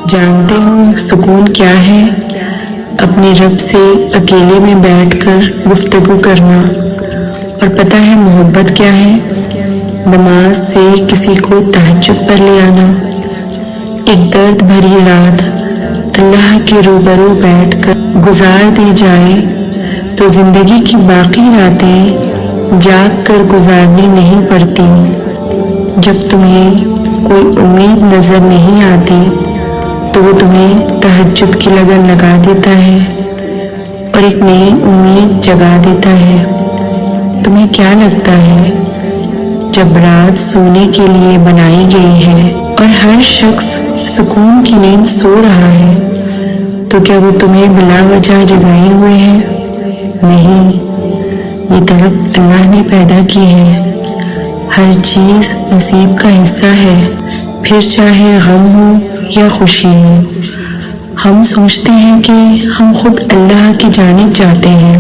جانتے ہو سکون کیا ہے؟ اپنے رب سے اکیلے میں بیٹھ کر گفتگو کرنا۔ اور پتہ ہے محبت کیا ہے؟ نماز سے کسی کو تہجد پر لے آنا۔ ایک درد بھری رات اللہ کے روبرو بیٹھ کر گزار دی جائے تو زندگی کی باقی راتیں جاگ کر گزارنی نہیں پڑتی۔ جب تمہیں کوئی امید نظر نہیں آتی تو وہ تمہیں تہجد کی لگن لگا دیتا ہے اور ایک نئی امید جگا دیتا ہے۔ تمہیں کیا لگتا ہے جب رات سونے کے لیے بنائی گئی ہے اور ہر شخص سکون کی نیند سو رہا ہے تو کیا وہ تمہیں بلا وجہ جگائے ہوئے ہے؟ نہیں، یہ تڑپ اللہ نے پیدا کی ہے۔ ہر چیز نصیب کا حصہ ہے، پھر چاہے غم ہو یا خوشی ہو۔ ہم سوچتے ہیں کہ ہم خود اللہ کی جانب جاتے ہیں،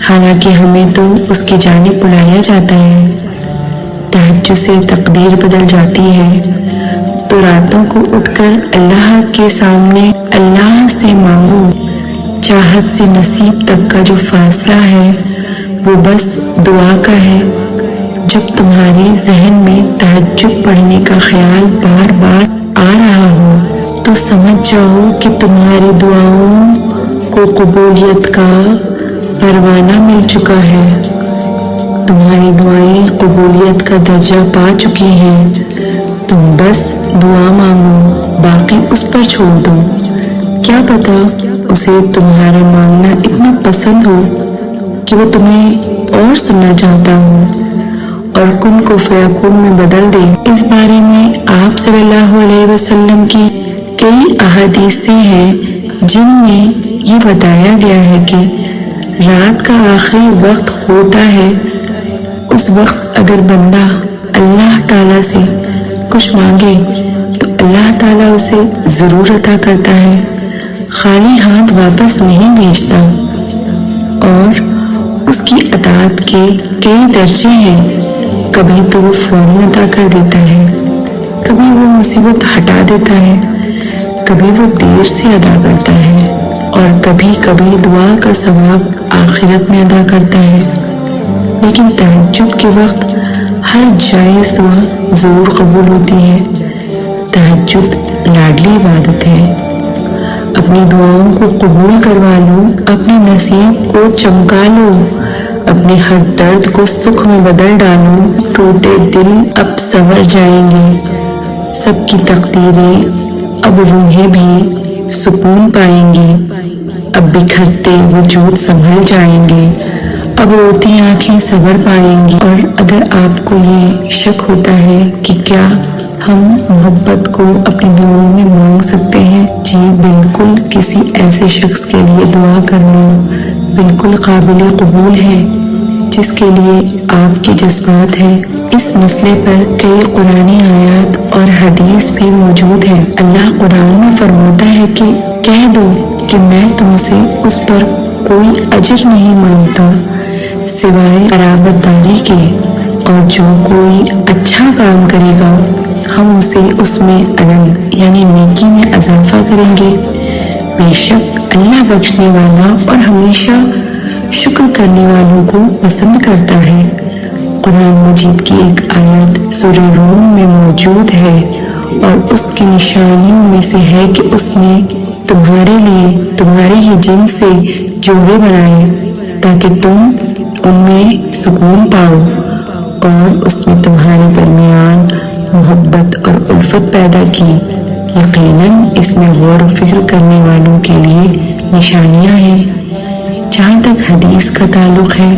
حالانکہ ہمیں تو اس کی جانب بلایا جاتا ہے۔ تہجد سے تقدیر بدل جاتی ہے تو راتوں کو اٹھ کر اللہ کے سامنے اللہ سے مانگو۔ چاہت سے نصیب تک کا جو فاصلہ ہے وہ بس دعا کا ہے۔ جب تمہارے ذہن میں تہجد پڑھنے کا خیال بار بار آ رہا ہو تو سمجھ جاؤ کہ تمہاری دعاؤں کو قبولیت کا پروانہ مل چکا ہے۔ تمہاری دعائیں قبولیت کا درجہ پا چکی ہیں۔ تم بس دعا مانگو، باقی اس پر چھوڑ دو۔ کیا پتا اسے تمہارا مانگنا اتنا پسند ہو کہ وہ تمہیں اور سننا چاہتا ہو اور کن کو فیکون میں بدل دے۔ اس بارے میں آپ صلی اللہ علیہ وسلم کی کئی احادیثیں ہیں جن میں یہ بتایا گیا ہے کہ رات کا آخری وقت ہوتا ہے، اس وقت اگر بندہ اللہ تعالیٰ سے کچھ مانگے تو اللہ تعالیٰ اسے ضرور عطا کرتا ہے، خالی ہاتھ واپس نہیں بھیجتا۔ اور اس کی اطاعت کے کئی درجے ہیں، کبھی تو وہ فوراً عطا کر دیتا ہے، کبھی وہ مصیبت ہٹا دیتا ہے، کبھی وہ دیر سے ادا کرتا ہے اور کبھی کبھی دعا کا ثواب آخرت میں ادا کرتا ہے۔ لیکن تہجد کے وقت ہر جائز دعا ضرور قبول ہوتی ہے۔ تہجد لاڈلی عبادت ہے۔ اپنی دعاؤں کو قبول کروا لو، اپنے نصیب کو چمکا لو، اپنے ہر درد کو سکھ میں بدل ڈالو۔ ٹوٹے دل اب سنور جائیں گے، سب کی تقدیریں اب روحیں بھی سکون پائیں گی، اب بکھرتے وجود سنبھل جائیں گے، اب روتی آنکھیں صبر پائیں گی۔ اور اگر آپ کو یہ شک ہوتا ہے کہ کیا ہم محبت کو اپنی دعاؤں میں مانگ سکتے ہیں، جی بالکل، کسی ایسے شخص کے لیے دعا کرنا بالکل قابل قبول ہے جس کے لیے آپ کے جذبات ہیں۔ اس مسئلے پر کئی قرآنی آیات اور حدیث بھی موجود ہیں۔ اللہ قرآن میں فرماتا ہے کہ کہہ دو کہ میں تم سے اس پر کوئی اجر نہیں مانگتا سوائے قرابت داری کے، اور جو کوئی اچھا کام کرے گا ہم اسے اس میں اجر یعنی نیکی میں اضافہ کریں گے۔ بے شک اللہ بخشنے والا اور ہمیشہ شکر کرنے والوں کو پسند کرتا ہے۔ قرآن مجید کی ایک آیت سورہ روم میں موجود ہے اور اس کی نشانیوں میں سے ہے کہ اس نے تمہارے لیے تمہارے ہی جن سے جوڑے بنائے تاکہ تم ان میں سکون پاؤ، اور اس نے تمہارے درمیان محبت اور الفت پیدا کی۔ یقیناً اس میں غور و فکر کرنے والوں کے لیے نشانیاں ہیں۔ جہاں تک حدیث کا تعلق ہے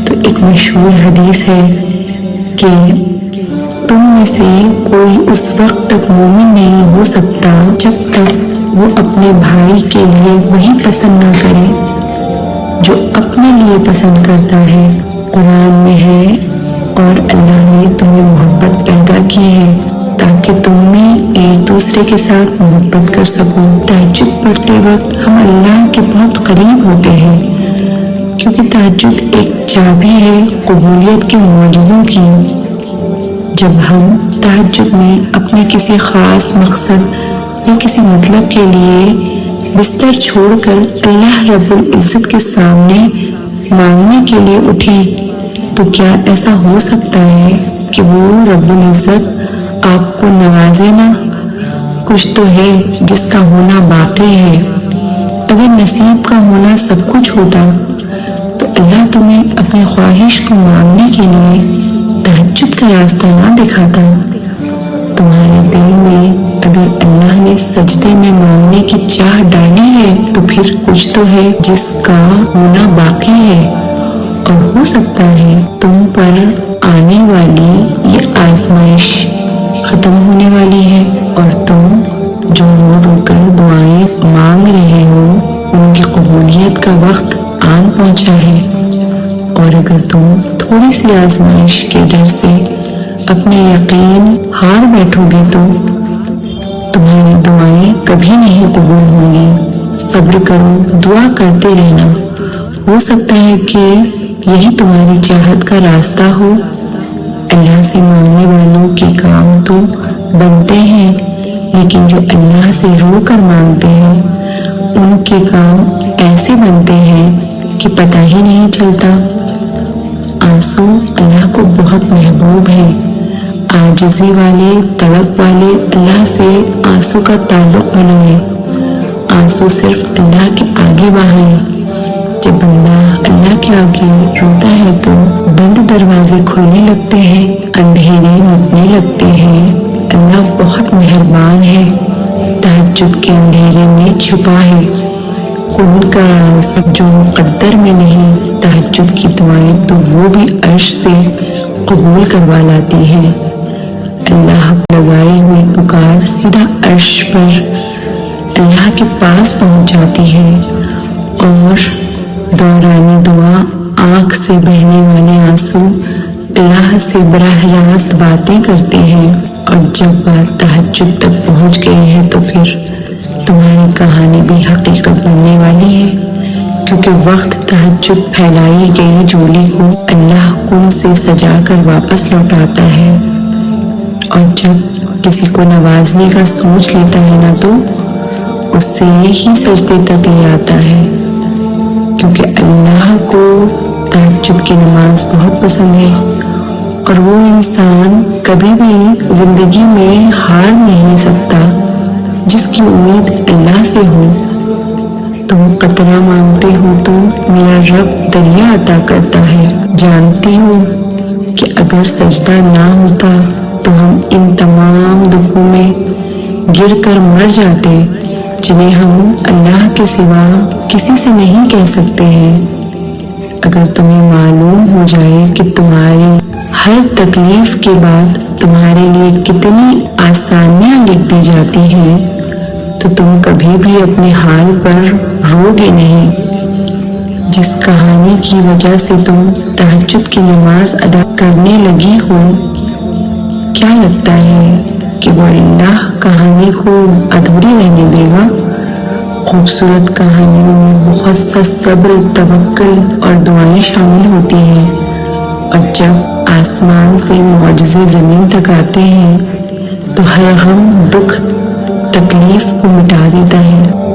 تو ایک مشہور حدیث ہے کہ تم میں سے کوئی اس وقت تک مومن نہیں ہو سکتا جب تک وہ اپنے بھائی کے لیے وہی پسند نہ کرے جو اپنے لیے پسند کرتا ہے۔ قرآن میں ہے اور اللہ نے تمہیں محبت پیدا کی ہے تاکہ تم میں ایک دوسرے کے ساتھ محبت کر سکو۔ تہجد پڑھتے وقت ہم اللہ کے بہت قریب ہوتے ہیں، کیونکہ تہجد ایک چابی ہے قبولیت کے معجزوں کی۔ جب ہم تہجد میں اپنے کسی خاص مقصد یا کسی مطلب کے لیے بستر چھوڑ کر اللہ رب العزت کے سامنے مانگنے کے لیے اٹھیں تو کیا ایسا ہو سکتا ہے کہ وہ رب العزت آپ کو نوازے نہ؟ کچھ تو ہے جس کا ہونا باقی ہے۔ اگر نصیب کا ہونا سب کچھ ہوتا تو اللہ تمہیں اپنی خواہش کو مانگنے کے لیے تہجد کا راستہ نہ دکھاتا۔ تمہارے دل میں اگر اللہ نے سجدے میں مانگنے کی چاہ ڈالی ہے تو پھر کچھ تو ہے جس کا ہونا باقی ہے، اور ہو سکتا ہے تم پر آنے والی یہ آزمائش ختم ہونے والی ہے اور تم جو رو رو کر دعائیں مانگ رہے ہو ان کی قبولیت کا وقت آن پہنچا ہے۔ اور اگر تم تھوڑی سی آزمائش کے ڈر سے اپنا یقین ہار بیٹھو گے تو تمہاری دعائیں کبھی نہیں قبول ہوں گی۔ صبر کرو، دعا کرتے رہنا، ہو سکتا ہے کہ یہی تمہاری چاہت کا راستہ ہو۔ اللہ سے مانگنے والوں کے کام تو بنتے ہیں، لیکن جو اللہ سے رو کر مانگتے ہیں ان کے کام ایسے بنتے ہیں کہ پتہ ہی نہیں چلتا۔ آنسو اللہ کو بہت محبوب ہے۔ عاجزی والے، طلب والے اللہ سے آنسو کا تعلق بنائے، آنسو صرف اللہ کے آگے بہائے۔ جب بندہ اللہ کے آگے روتا ہے تو بند دروازے کھلنے لگتے ہیں، اندھیرے مٹنے لگتے ہیں۔ اللہ بہت مہربان ہے، تہجد کے اندھیرے میں چھپا ہے۔ کن کا راز جو مقدر میں نہیں، تہجد کی دعائیں تو وہ بھی عرش سے قبول کروا لاتی ہیں۔ اللہ لگائی ہوئی پکار سیدھا عرش پر اللہ کے پاس پہنچ جاتی ہے، اور دورانی دعا آنکھ سے بہنے والے آنسو اللہ سے براہ راست باتیں کرتے ہیں، اور جب بات تہجد تک پہنچ گئی ہے تو پھر تمہاری کہانی بھی حقیقت بننے والی ہے، کیونکہ وقت تہجد پھیلائی گئی جولی کو اللہ کن سے سجا کر واپس لوٹاتا ہے، اور جب کسی کو نوازنے کا سوچ لیتا ہے نا تو اس سے ہی سجدے تک لے آتا ہے، کیونکہ اللہ کو تہجد کی نماز بہت پسند ہے، اور وہ انسان کبھی بھی زندگی میں ہار نہیں سکتا جس کی امید اللہ سے ہو۔ تم قطرہ مانگتے ہو تو میرا رب دریا عطا کرتا ہے۔ جانتی ہو کہ اگر سجدہ نہ ہوتا تو ہم ان تمام دکھوں میں گر کر مر جاتے جنہیں ہم اللہ کے سوا کسی سے نہیں کہہ سکتے ہیں۔ اگر تمہیں معلوم ہو جائے کہ تمہاری ہر تکلیف کے بعد تمہارے لیے کتنی آسانیاں لکھ دی جاتی ہیں تو تم کبھی بھی اپنے حال پر روگے نہیں۔ جس کہانی کی وجہ سے تم تہجد کی نماز ادا کرنے لگی ہو، کیا لگتا ہے کہ وہ اللہ کہانی کو ادھوری رہنے دے گا؟ خوبصورت کہانیوں میں بہت سا صبر، توکل اور دعائیں شامل ہوتی ہیں، اور جب آسمان سے معجزے زمین تک آتے ہیں تو ہر غم، دکھ، تکلیف کو مٹا دیتا ہے۔